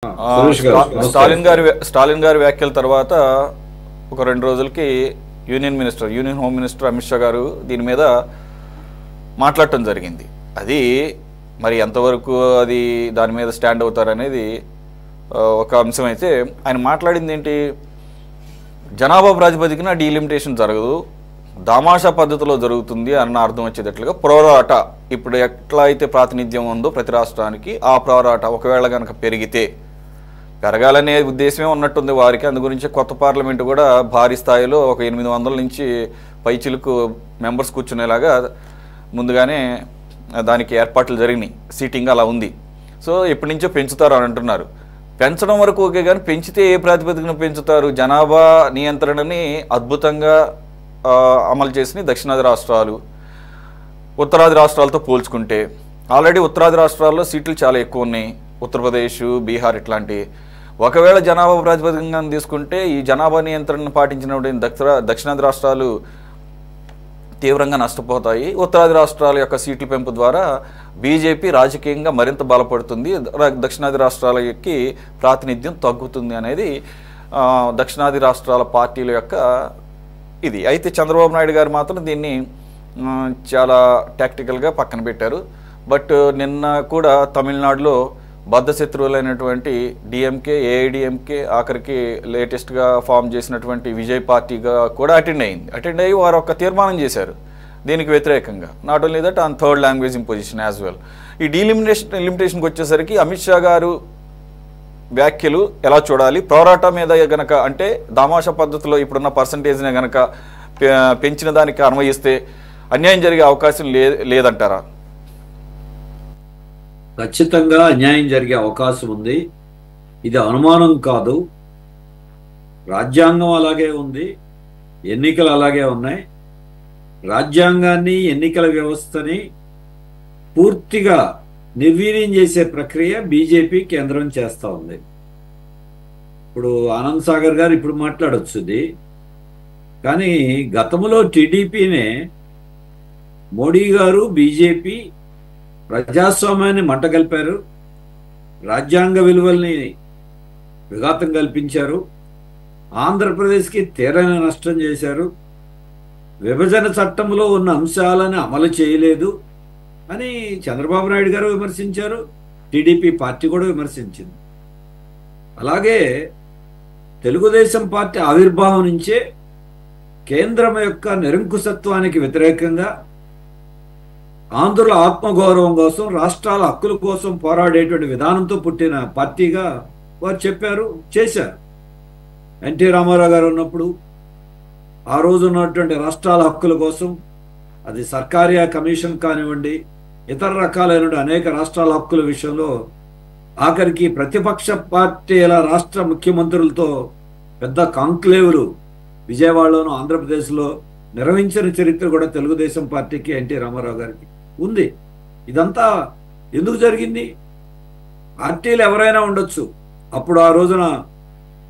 సురేష్ గారు స్టాలిన్ గారి వ్యాఖ్యల తర్వాత ఒక 2 రోజులకి union home minister Amit Shah గారు దీని మీద మాట్లాడటం జరిగింది. అది మరి ఎంతవరకు అది దాని మీద స్టాండ్ అవుతారనేది ఒక అంశం. అయితే ఆయన మాట్లాడింది ఏంటి, జనాభా ప్రాతిపదికన డీలిమిటేషన్ జరగదు, దామాషా పద్ధతిలో జరుగుతుంది అన్న అర్థం వచ్చేటట్లుగా ప్రోరాటా, ఇప్పుడు ఎట్లా అయితే ప్రాతినిధ్యం ఉందో ప్రతి రాష్ట్రానికి ఆ ప్రోరాటా ఒకవేళ కనుక పెరగాలనే ఉద్దేశమే ఉన్నట్టుంది వారికి. అందు గురించి కొత్త పార్లమెంటు కూడా భారీ స్థాయిలో ఒక 800 నుంచి పైచిలకు మెంబర్స్ కూర్చునేలాగా ముందుగానే దానికి ఏర్పాట్లు జరిగినాయి, సీటింగ్ అలా ఉంది. సో ఎప్పటి నుంచో పెంచుతారు అని అంటున్నారు. పెంచడం వరకు ఓకే, కానీ పెంచితే ఏ ప్రాతిపదికన పెంచుతారు? జనాభా నియంత్రణని అద్భుతంగా అమలు చేసిన దక్షిణాది రాష్ట్రాలు ఉత్తరాది రాష్ట్రాలతో పోల్చుకుంటే ఆల్రెడీ ఉత్తరాది రాష్ట్రాల్లో సీట్లు చాలా ఎక్కువ ఉన్నాయి, ఉత్తరప్రదేశ్, బీహార్ ఇట్లాంటి. ఒకవేళ జనాభా ప్రాతిపదికంగా తీసుకుంటే ఈ జనాభా నియంత్రణను పాటించినటువంటి దక్షిణాది రాష్ట్రాలు తీవ్రంగా నష్టపోతాయి. ఉత్తరాది రాష్ట్రాల యొక్క సీట్ల పెంపు ద్వారా బీజేపీ రాజకీయంగా మరింత బలపడుతుంది, దక్షిణాది రాష్ట్రాలకి ప్రాతినిధ్యం తగ్గుతుంది అనేది దక్షిణాది రాష్ట్రాల పార్టీల యొక్క ఇది. అయితే చంద్రబాబు నాయుడు గారు మాత్రం దీన్ని చాలా టాక్టికల్గా పక్కన పెట్టారు. బట్ నిన్న కూడా తమిళనాడులో బద్ధశత్రువులైనటువంటి డిఎంకే, ఏఐడిఎంకే, ఆఖరికి లేటెస్ట్గా ఫామ్ చేసినటువంటి విజయ్ పార్టీగా కూడా అటెండ్ అయ్యి వారు ఒక తీర్మానం చేశారు దీనికి వ్యతిరేకంగా. Not only that, on third language imposition as well. ఈ లిమిటేషన్కి వచ్చేసరికి అమిత్ షా గారు వ్యాఖ్యలు ఎలా చూడాలి? ప్రోరాటా మీద గనక, అంటే దామాషా పద్ధతిలో ఇప్పుడున్న పర్సంటేజ్ని గనక పెంచిన దానికి అన్వయిస్తే అన్యాయం జరిగే అవకాశం లేదంటారా? ఖచ్చితంగా అన్యాయం జరిగే అవకాశం ఉంది, ఇది అనుమానం కాదు. రాజ్యాంగం అలాగే ఉంది, ఎన్నికలు అలాగే ఉన్నాయి. రాజ్యాంగాన్ని, ఎన్నికల వ్యవస్థని పూర్తిగా నిర్వీర్యం చేసే ప్రక్రియ బీజేపీ కేంద్రం చేస్తూ ఉంది. ఇప్పుడు ఆనంద్ సాగర్ గారు ఇప్పుడు మాట్లాడొచ్చుది, కానీ గతంలో టీడీపీనే మోడీ గారు, బీజేపీ ప్రజాస్వామ్యాన్ని మంటగలిపారు, రాజ్యాంగ విలువల్ని విఘాతం కల్పించారు, ఆంధ్రప్రదేశ్కి తీరని నష్టం చేశారు, విభజన చట్టంలో ఉన్న అంశాలను అమలు చేయలేదు అని చంద్రబాబు నాయుడు గారు విమర్శించారు, టీడీపీ పార్టీ కూడా విమర్శించింది. అలాగే తెలుగుదేశం పార్టీ ఆవిర్భావం నుంచే కేంద్రం యొక్క నిరంకుశత్వానికి వ్యతిరేకంగా, ఆంధ్రుల ఆత్మగౌరవం కోసం, రాష్ట్రాల హక్కుల కోసం పోరాడేటువంటి విధానంతో పుట్టిన పార్టీగా వారు చెప్పారు, చేశారు. ఎన్టీ రామారావు గారు ఉన్నప్పుడు ఆ రోజు ఉన్నటువంటి రాష్ట్రాల హక్కుల కోసం, అది సర్కారియా కమిషన్ కానివ్వండి, ఇతర రకాలైన అనేక రాష్ట్రాల హక్కుల విషయంలో ఆఖరికి ప్రతిపక్ష పార్టీల రాష్ట్ర ముఖ్యమంత్రులతో పెద్ద కాంక్లేవ్లు విజయవాడలోను, ఆంధ్రప్రదేశ్లో నిర్వహించిన చరిత్ర కూడా తెలుగుదేశం పార్టీకి, ఎన్టీ రామారావు గారికి ఉంది. ఇదంతా ఎందుకు జరిగింది? పార్టీలు ఎవరైనా ఉండొచ్చు, అప్పుడు ఆ రోజున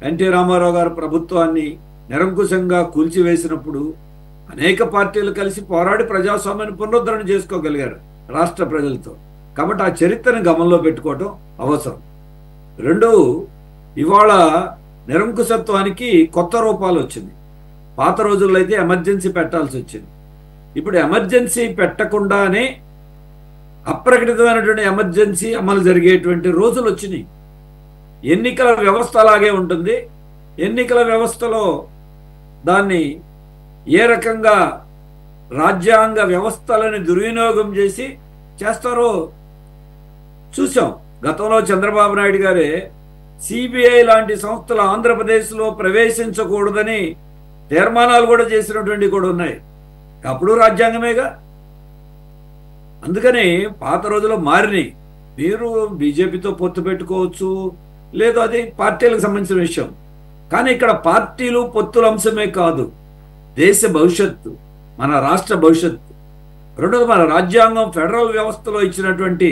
ఎన్టీ రామారావు గారు ప్రభుత్వాన్ని నిరంకుశంగా కూల్చివేసినప్పుడు అనేక పార్టీలు కలిసి పోరాడి ప్రజాస్వామ్యాన్ని పునరుద్ధరణ చేసుకోగలిగారు రాష్ట్ర ప్రజలతో. కాబట్టి ఆ చరిత్రను గమనంలో పెట్టుకోవటం అవసరం. రెండు, ఇవాళ నిరంకుశత్వానికి కొత్త రూపాలు వచ్చింది. పాత రోజుల్లో అయితే ఎమర్జెన్సీ పెట్టాల్సి వచ్చింది. ఇప్పుడు ఎమర్జెన్సీ పెట్టకుండానే అప్రకటితమైనటువంటి ఎమర్జెన్సీ అమలు జరిగేటువంటి రోజులు వచ్చినాయి. ఎన్నికల వ్యవస్థ అలాగే ఉంటుంది. ఎన్నికల వ్యవస్థలో దాన్ని ఏ రకంగా రాజ్యాంగ వ్యవస్థలను దుర్వినియోగం చేసి చేస్తారో చూసాం. గతంలో చంద్రబాబు నాయుడు గారే సిబిఐ లాంటి సంస్థలు ఆంధ్రప్రదేశ్లో ప్రవేశించకూడదని తీర్మానాలు కూడా చేసినటువంటి కూడా ఉన్నాయి. అప్పుడు రాజ్యాంగమేగా. అందుకని పాత రోజుల్లో మారినాయి. మీరు బీజేపీతో పొత్తు పెట్టుకోవచ్చు, లేదు, అది పార్టీలకు సంబంధించిన విషయం. కానీ ఇక్కడ పార్టీలు, పొత్తుల అంశమే కాదు, దేశ భవిష్యత్తు, మన రాష్ట్ర భవిష్యత్తు. రెండోది, మన రాజ్యాంగం ఫెడరల్ వ్యవస్థలో ఇచ్చినటువంటి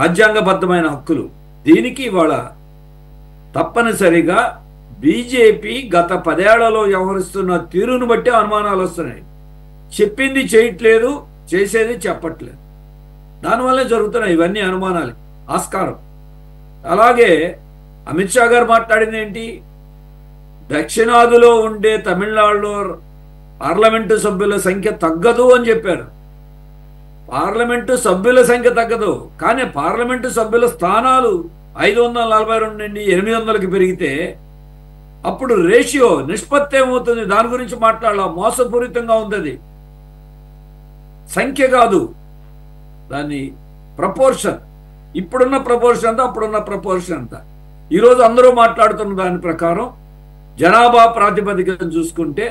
రాజ్యాంగబద్ధమైన హక్కులు. దీనికి ఇవాళ తప్పనిసరిగా బీజేపీ గత 10 ఏళ్లలో వ్యవహరిస్తున్న తీరును బట్టి అనుమానాలు వస్తున్నాయి. చెప్పింది చేయట్లేదు, చేసేది చెప్పట్లేదు. దానివల్లే జరుగుతున్నాయి ఇవన్నీ అనుమానాలు ఆస్కారం. అలాగే అమిత్ షా గారు మాట్లాడింది ఏంటి? దక్షిణాదిలో ఉండే తమిళనాడులో పార్లమెంటు సభ్యుల సంఖ్య తగ్గదు అని చెప్పారు. పార్లమెంటు సభ్యుల సంఖ్య తగ్గదు, కానీ పార్లమెంటు సభ్యుల స్థానాలు 542 నుండి 800కి పెరిగితే అప్పుడు రేషియో నిష్పత్తి ఏమవుతుంది? దాని గురించి మాట్లాడాల. మోసపూరితంగా ఉంది అది. సంఖ్య కాదు, దాని ప్రపోర్షన్. ఇప్పుడున్న ప్రపోర్షన్ అంతా అప్పుడున్న ప్రపోర్షన్ అంతా. ఈరోజు అందరూ మాట్లాడుతున్న దాని ప్రకారం జనాభా ప్రాతిపదికను చూసుకుంటే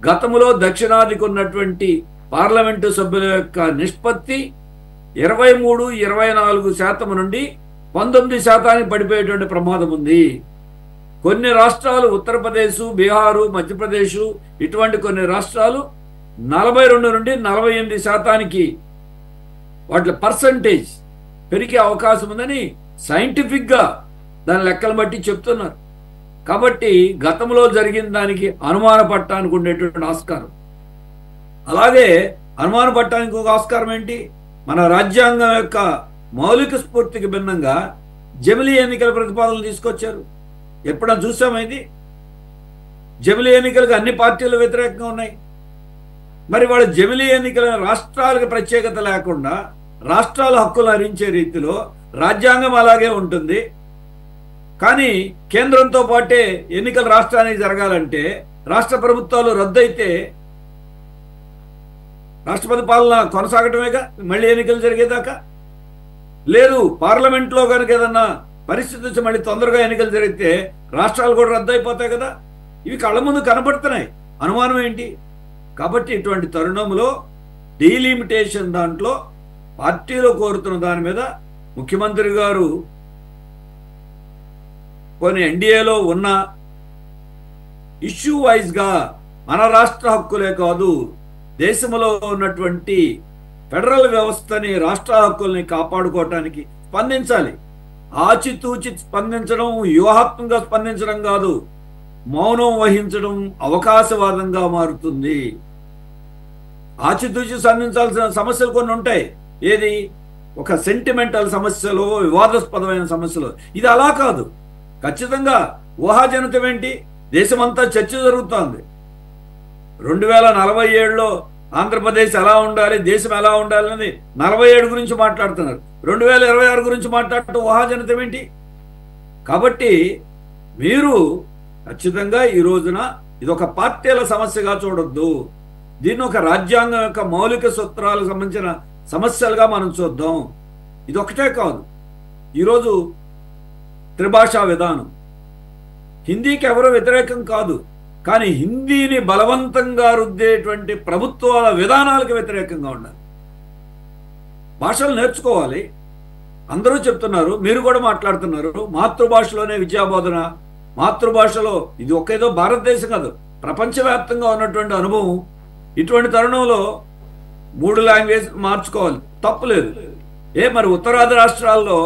గతంలో దక్షిణాదికి ఉన్నటువంటి పార్లమెంటు సభ్యుల యొక్క నిష్పత్తి 23-24% నుండి 19% పడిపోయేటువంటి ప్రమాదం ఉంది. కొన్ని రాష్ట్రాలు, ఉత్తరప్రదేశ్, బీహారు, మధ్యప్రదేశ్, ఇటువంటి కొన్ని రాష్ట్రాలు 42 నుండి 48% వాటి పర్సంటేజ్ పెరిగే అవకాశం ఉందని సైంటిఫిక్గా దాని లెక్కలు బట్టి చెప్తున్నారు. కాబట్టి గతంలో జరిగిన దానికి అనుమాన పట్టడానికి ఉండేటువంటి ఆస్కారం. అలాగే అనుమాన పట్టడానికి ఒక ఆస్కారం ఏంటి? మన రాజ్యాంగం యొక్క మౌలిక స్ఫూర్తికి భిన్నంగా జమిలీ ఎన్నికల ప్రతిపాదనలు తీసుకొచ్చారు. ఎప్పుడన్నా చూసామా ఇది? జమిలీ ఎన్నికలకు అన్ని పార్టీలు వ్యతిరేకంగా ఉన్నాయి. మరి వాళ్ళ జమిలీ ఎన్నికల రాష్ట్రాలకు ప్రత్యేకత లేకుండా రాష్ట్రాల హక్కులు హరించే రీతిలో రాజ్యాంగం అలాగే ఉంటుంది. కానీ కేంద్రంతో పాటే ఎన్నికలు రాష్ట్రానికి జరగాలంటే రాష్ట్ర ప్రభుత్వాలు రద్దయితే రాష్ట్రపతి పాలన కొనసాగటమేగా మళ్ళీ ఎన్నికలు జరిగేదాకా. లేదు, పార్లమెంట్లో కనుక ఏదన్నా పరిస్థితి వచ్చి మళ్ళీ తొందరగా ఎన్నికలు జరిగితే రాష్ట్రాలు కూడా రద్దయిపోతాయి కదా. ఇవి కళ్ళ ముందు కనబడుతున్నాయి. అనుమానం ఏంటి? కాబట్టి ఇటువంటి తరుణంలో డీలిమిటేషన్ దాంట్లో పార్టీలో కోరుతున్న దాని మీద ముఖ్యమంత్రి గారు కొన్ని ఎన్డీఏలో ఉన్న ఇష్యూ వైజ్గా మన రాష్ట్ర హక్కులే కాదు, దేశంలో ఉన్నటువంటి ఫెడరల్ వ్యవస్థని, రాష్ట్ర హక్కుల్ని కాపాడుకోవటానికి స్పందించాలి. ఆచితూచి స్పందించడం, వ్యూహాత్మకంగా స్పందించడం కాదు, మౌనం వహించడం అవకాశవాదంగా మారుతుంది. ఆచితూచి స్పందించాల్సిన సమస్యలు కొన్ని ఉంటాయి. ఏది? ఒక సెంటిమెంటల్ సమస్యలు, వివాదాస్పదమైన సమస్యలు. ఇది అలా కాదు. ఖచ్చితంగా ఊహాజనితం ఏంటి? దేశమంతా చర్చ జరుగుతోంది. 2047లో ఆంధ్రప్రదేశ్ ఎలా ఉండాలి, దేశం ఎలా ఉండాలి అని 47 గురించి మాట్లాడుతున్నారు. 2026 గురించి మాట్లాడటం ఊహాజనితం ఏంటి? కాబట్టి మీరు ఖచ్చితంగా ఈ రోజున ఇది ఒక పార్టీల సమస్యగా చూడొద్దు. దీన్ని ఒక రాజ్యాంగం యొక్క మౌలిక సూత్రాలకు సంబంధించిన సమస్యలుగా మనం చూద్దాం. ఇది ఒకటే కాదు. ఈరోజు త్రిభాషా విధానం, హిందీకి ఎవరో వ్యతిరేకం కాదు, కానీ హిందీని బలవంతంగా రుద్దేటువంటి ప్రభుత్వాల విధానాలకు వ్యతిరేకంగా ఉండాలి. భాషలు నేర్చుకోవాలి. అందరూ చెప్తున్నారు, మీరు కూడా మాట్లాడుతున్నారు, మాతృభాషలోనే విద్యాబోధన. మాతృభాషలో ఇది ఒకేదో భారతదేశం కాదు, ప్రపంచవ్యాప్తంగా ఉన్నటువంటి అనుభవం. ఇటువంటి తరుణంలో 3 లాంగ్వేజ్ మార్చుకోవాలి, తప్పులేదు. మరి ఉత్తరాది రాష్ట్రాల్లో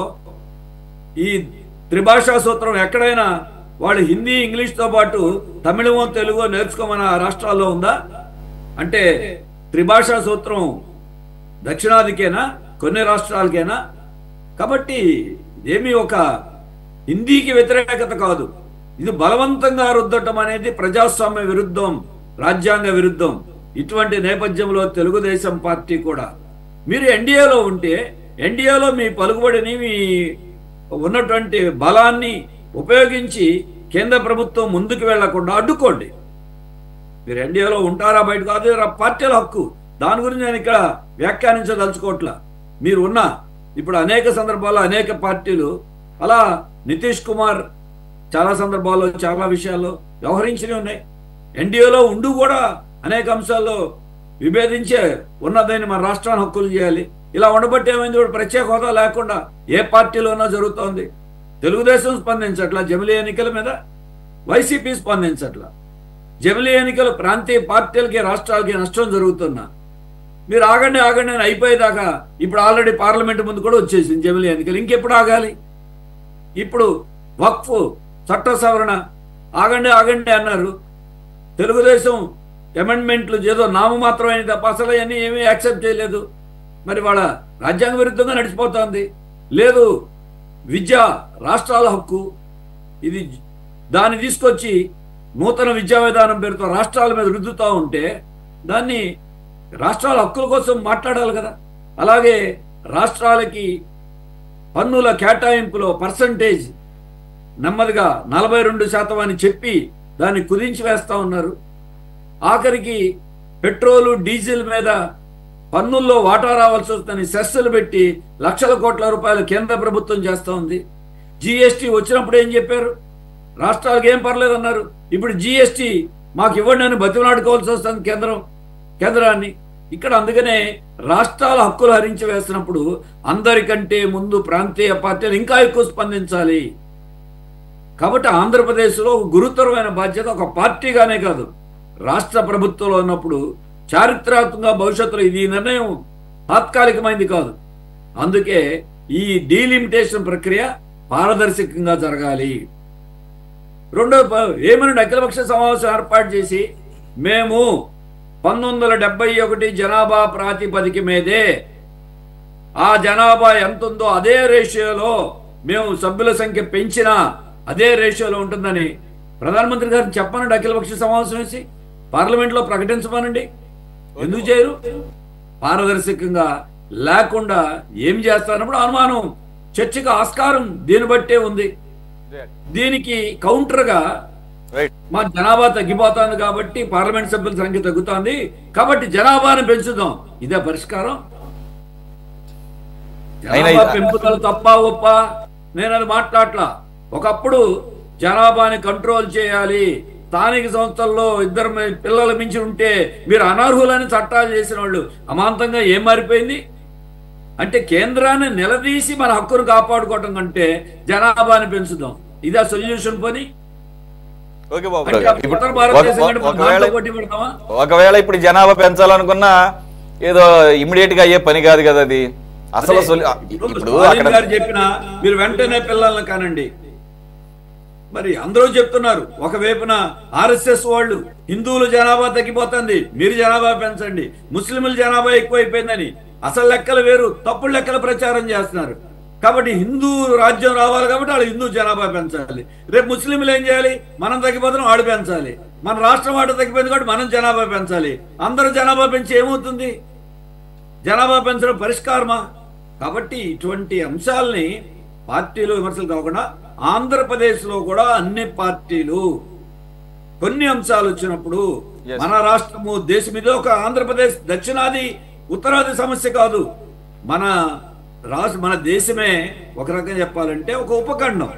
ఈ త్రిభాషా సూత్రం ఎక్కడైనా వాళ్ళు హిందీ, ఇంగ్లీష్తో పాటు తమిళమో తెలుగో నేర్చుకోమని ఆ రాష్ట్రాల్లో ఉందా? అంటే త్రిభాషా సూత్రం దక్షిణాదికేనా, కొన్ని రాష్ట్రాలకేనా? కాబట్టి ఇదేమీ ఒక హిందీకి వ్యతిరేకత కాదు. ఇది బలవంతంగా రుద్దటం అనేది ప్రజాస్వామ్య విరుద్ధం, రాజ్యాంగ విరుద్ధం. ఇటువంటి నేపథ్యంలో తెలుగుదేశం పార్టీ కూడా మీరు ఎన్డీఏలో ఉంటే ఎన్డీఏలో మీ పలుకుబడిని, మీ ఉన్నటువంటి బలాన్ని ఉపయోగించి కేంద్ర ప్రభుత్వం ముందుకు వెళ్లకుండా అడ్డుకోండి. మీరు ఎన్డీఏలో ఉంటారా బయట కాదు, పార్టీల హక్కు. దాని గురించి నేను ఇక్కడ వ్యాఖ్యానించదలుచుకోవట్లా. మీరు ఉన్న ఇప్పుడు అనేక సందర్భాల్లో అనేక పార్టీలు అలా నితీష్ కుమార్ చాలా సందర్భాల్లో చాలా విషయాల్లో వ్యవహరించినవి ఉన్నాయి. ఎన్డీఏలో ఉండు కూడా అనేక అంశాల్లో విభేదించే ఉన్నదని మన రాష్ట్రాన్ని హక్కులు చేయాలి. ఇలా ఉండబట్టి ఏమైంది? ప్రత్యేక హోదా లేకుండా ఏ పార్టీలోనో జరుగుతోంది. తెలుగుదేశం స్పందించట్లా జమిలీ ఎన్నికల మీద, వైసీపీ స్పందించట్లా. జమిలీ ఎన్నికలు ప్రాంతీయ పార్టీలకి, రాష్ట్రాలకి నష్టం జరుగుతున్నా మీరు ఆగండి ఆగండి అని అయిపోయేదాకా ఇప్పుడు ఆల్రెడీ పార్లమెంట్ ముందు కూడా వచ్చేసింది జమిలీ ఎన్నికలు. ఇంకెప్పుడు ఆగాలి? ఇప్పుడు వక్ఫ్ చట్ట సవరణ ఆగండి ఆగండి అన్నారు. తెలుగుదేశం అమెండ్మెంట్లు ఏదో నామమాత్రమైన తప్ప అసలు అన్నీ ఏమీ యాక్సెప్ట్ చేయలేదు. మరి వాళ్ళ రాజ్యాంగ విరుద్ధంగా నడిచిపోతుంది. లేదు, విద్య రాష్ట్రాల హక్కు, ఇది దాన్ని తీసుకొచ్చి నూతన విద్యా విధానం పేరుతో రాష్ట్రాల మీద రుద్దుతూ ఉంటే దాన్ని రాష్ట్రాల హక్కుల కోసం మాట్లాడాలి కదా. అలాగే రాష్ట్రాలకి పన్నుల కేటాయింపులో పర్సంటేజ్ నెమ్మదిగా 42% అని చెప్పి దాన్ని కుదించి వేస్తూ ఉన్నారు. ఆఖరికి పెట్రోలు డీజిల్ మీద పన్నుల్లో వాటా రావాల్సి వస్తుందని సెస్సులు పెట్టి లక్షల కోట్ల రూపాయలు కేంద్ర ప్రభుత్వం చేస్తూ ఉంది. జిఎస్టీ వచ్చినప్పుడు ఏం చెప్పారు? రాష్ట్రాలకు ఏం పర్లేదన్నారు. ఇప్పుడు జిఎస్టీ మాకు ఇవ్వండి అని బతిమలాడుకోవాల్సి వస్తుంది కేంద్రాన్ని. ఇక్కడ అందుకనే రాష్ట్రాల హక్కులు హరించి వేసినప్పుడు అందరికంటే ముందు ప్రాంతీయ పార్టీలు ఇంకా ఎక్కువ స్పందించాలి. కాబట్టి ఆంధ్రప్రదేశ్లో గురుతరమైన బాధ్యత ఒక పార్టీగానే కాదు, రాష్ట్ర ప్రభుత్వంలో ఉన్నప్పుడు చారిత్రాత్మకంగా భవిష్యత్తులో ఇది నిర్ణయం తాత్కాలికమైంది కాదు. అందుకే ఈ డీలిమిటేషన్ ప్రక్రియ పారదర్శకంగా జరగాలి. రెండో ఏమన్నా అఖిలపక్ష సమావేశం ఏర్పాటు చేసి మేము 1971 జనాభా ప్రాతిపదిక మీదే ఆ జనాభా ఎంత ఉందో అదే రేషియోలో మేము సభ్యుల సంఖ్య పెంచినా అదే రేషియోలో ఉంటుందని ప్రధానమంత్రి గారిని చెప్పనండి. అఖిలపక్ష సమావేశం వేసి పార్లమెంట్లో ప్రకటించమనండి. ఎందుకు చేయరు? పారదర్శకంగా లేకుండా ఏం చేస్తారన్నప్పుడు అనుమానం, చర్చకు ఆస్కారం దీన్ని బట్టే ఉంది. దీనికి కౌంటర్గా మా జనాభా తగ్గిపోతుంది కాబట్టి పార్లమెంట్ సభ్యుల సంఖ్య తగ్గుతోంది కాబట్టి జనాభాను పెంచుదాం, ఇదే పరిష్కారం? జనాభా పెంపుదల తప్ప ఒప్ప నేను అది మాట్లాడలా. ఒకప్పుడు జనాభాని కంట్రోల్ చేయాలి, స్థానిక సంస్థల్లో 2 పిల్లలు మించి ఉంటే మీరు అనర్హులని చట్టాలు చేసిన వాళ్ళు అమాంతంగా ఏం మారిపోయింది అంటే కేంద్రాన్ని నిలదీసి మన హక్కును కాపాడుకోవటం కంటే జనాభాని పెంచుదాం, ఇదే సొల్యూషన్ పని. ఒకవేళ ఇప్పుడు జనాభా పెంచాలనుకున్నా ఏదో ఇమ్మీడియట్ గా అయ్యే పని కాదు కదా అది. అసలు చెప్పిన మీరు వెంటనే పిల్లల్ని కానండి. మరి అందరూ చెప్తున్నారు ఒకవైపున ఆర్ఎస్ఎస్ వాళ్ళు హిందువుల జనాభా తగ్గిపోతుంది, మీరు జనాభా పెంచండి, ముస్లింల జనాభా ఎక్కువైపోయిందని. అసలు లెక్కలు వేరు, తప్పుడు లెక్కల ప్రచారం చేస్తున్నారు. కాబట్టి హిందూ రాజ్యం రావాలి కాబట్టి వాళ్ళు హిందూ జనాభా పెంచాలి. రేపు ముస్లింలు ఏం చేయాలి? మనం తగ్గిపోతున్నాం, వాడు పెంచాలి. మన రాష్ట్రం వాడు తగ్గిపోయింది కాబట్టి మనం జనాభా పెంచాలి. అందరూ జనాభా పెంచి ఏమవుతుంది? జనాభా పెంచడం పరిష్కారమా? కాబట్టి ఇటువంటి అంశాలని పార్టీలు విమర్శలు కాకుండా ఆంధ్రప్రదేశ్లో కూడా అన్ని పార్టీలు కొన్ని అంశాలు వచ్చినప్పుడు మన రాష్ట్రము దేశం ఇది ఒక ఆంధ్రప్రదేశ్ దక్షిణాది ఉత్తరాది సమస్య కాదు, మన దేశమే ఒక రకంగా చెప్పాలంటే ఒక ఉపఖండం.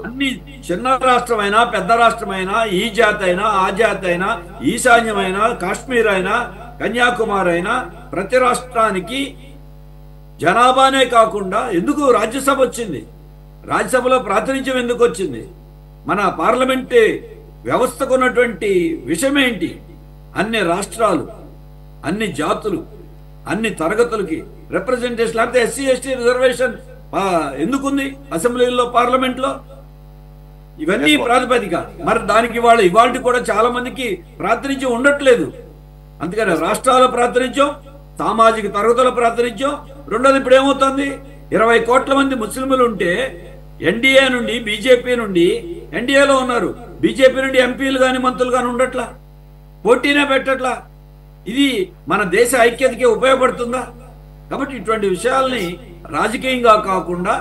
అన్ని చిన్న రాష్ట్రమైనా పెద్ద రాష్ట్రమైనా ఈ జాతి అయినా ఆ జాతి అయినా ఈశాన్యమైనా కాశ్మీర్ అయినా కన్యాకుమారి అయినా ప్రతి రాష్ట్రానికి జనాభానే కాకుండా ఎందుకు రాజ్యసభ వచ్చింది? రాజ్యసభలో ప్రాతినిధ్యం ఎందుకు వచ్చింది? మన పార్లమెంట్ వ్యవస్థకు ఉన్నటువంటి విషయం ఏంటి? అన్ని రాష్ట్రాలు, అన్ని జాతులు, అన్ని తరగతులకి రిప్రజెంటేషన్, లేకపోతే ఎస్సీ ఎస్టీ రిజర్వేషన్ ఎందుకుంది అసెంబ్లీలో పార్లమెంట్లో? ఇవన్నీ ప్రాతిపదిక. మరి దానికి ఇవాళ కూడా చాలా మందికి ప్రాతినిధ్యం ఉండట్లేదు. అందుకని రాష్ట్రాల ప్రాతినిధ్యం, సామాజిక తరగతుల ప్రాతినిధ్యం. రెండోది ఇప్పుడు ఏమవుతుంది? 20 కోట్ల మంది ముస్లింలు ఉంటే ఎన్డీఏ నుండి బీజేపీ నుండి ఎన్డీఏలో ఉన్నారు, బీజేపీ నుండి ఎంపీలు కానీ మంత్రులు కానీ ఉండట్లా, పోటీనే పెట్టట్లా. ఇది మన దేశ ఐక్యతకి ఉపయోగపడుతుందా? కాబట్టి ఇటువంటి విషయాల్ని రాజకీయంగా కాకుండా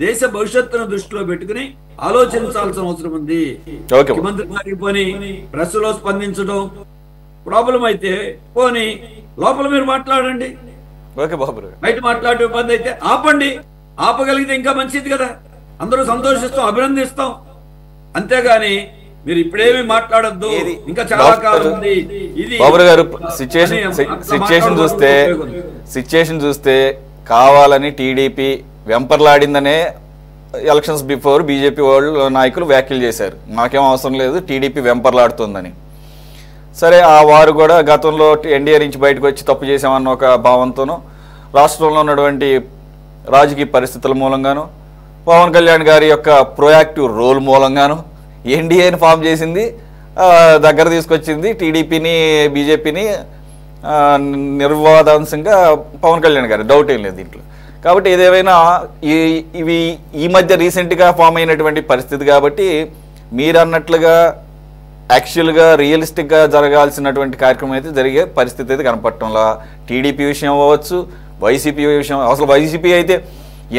దేశ భవిష్యత్తును దృష్టిలో పెట్టుకుని ఆలోచించాల్సిన అవసరం ఉంది. ముఖ్యమంత్రి గారికి పోని ప్రెస్లో స్పందించడం ప్రాబ్లం అయితే పోని లోపల మీరు మాట్లాడండి, బయట మాట్లాడే ఇబ్బంది అయితే ఆపండి. ఆపగలిగితే ఇంకా మంచిది కదా, అందరూ సంతోషిస్తాం, అభినందిస్తాం. అంతేగాని మీరు ఇప్పుడేమి మాట్లాడద్దు, ఇంకా చాలా కాలం ఉంది. ఇది బాబు గారు సిచ్యుయేషన్ చూస్తే కావాలని టీడీపీ వెంపర్లాడిందనే ఎలక్షన్స్ బిఫోర్ బీజేపీ వాళ్ళు నాయకులు వ్యాఖ్యలు చేశారు, మాకేం అవసరం లేదు టీడీపీ వెంపర్లాడుతుందని. సరే, ఆ వారు కూడా గతంలో ఎన్డీఏ నుంచి బయటకు వచ్చి తప్పు చేసామన్న ఒక భావంతోనూ రాష్ట్రంలో ఉన్నటువంటి రాజకీయ పరిస్థితుల మూలంగాను పవన్ కళ్యాణ్ గారి యొక్క ప్రొయాక్టివ్ రోల్ మూలంగాను ఎన్డీఏని ఫామ్ చేసింది, దగ్గర తీసుకొచ్చింది టీడీపీని బీజేపీని నిర్వాదాంశంగా పవన్ కళ్యాణ్ గారు, డౌట్ ఏం లేదు దీంట్లో. కాబట్టి ఏదేమైనా ఇవి ఈ మధ్య రీసెంట్గా ఫామ్ అయినటువంటి పరిస్థితి కాబట్టి మీరు అన్నట్లుగా యాక్చువల్గా రియలిస్టిక్గా జరగాల్సినటువంటి కార్యక్రమం అయితే జరిగే పరిస్థితి అయితే కనపడటంలా. టీడీపీ విషయం అవ్వచ్చు, వైసీపీ విషయం, అసలు వైసీపీ అయితే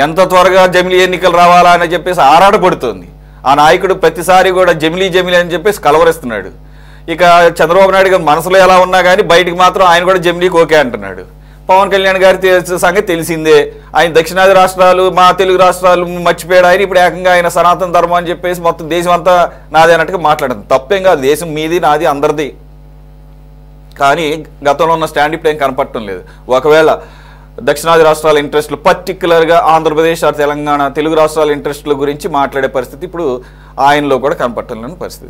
ఎంత త్వరగా జమిలీ ఎన్నికలు రావాలా అని చెప్పేసి ఆరాటపడుతుంది. ఆ నాయకుడు ప్రతిసారి కూడా జమిలీ అని చెప్పేసి కలవరిస్తున్నాడు. ఇక చంద్రబాబు నాయుడు గారు మనసులో ఎలా ఉన్నా కానీ బయటికి మాత్రం ఆయన కూడా జమిలీకి ఓకే అంటున్నాడు. పవన్ కళ్యాణ్ గారి సంగతి తెలిసిందే, ఆయన దక్షిణాది రాష్ట్రాలు మా తెలుగు రాష్ట్రాలు మర్చిపోయాడు ఆయన. ఇప్పుడు ఏకంగా ఆయన సనాతన ధర్మం అని చెప్పేసి మొత్తం దేశం అంతా నాది అన్నట్టుగా మాట్లాడుతుంది. తప్పేం కాదు, దేశం మీది నాది అందరిది. కానీ గతంలో ఉన్న స్టాండ్ ఇప్పుడు ఏం కనపడటం లేదు. ఒకవేళ దక్షిణాది రాష్ట్రాల ఇంట్రెస్ట్లు పర్టికులర్గా ఆంధ్రప్రదేశ్ తెలంగాణ తెలుగు రాష్ట్రాల ఇంట్రెస్ట్ల గురించి మాట్లాడే పరిస్థితి ఇప్పుడు ఆయనలో కూడా కనపడటం లేని పరిస్థితి.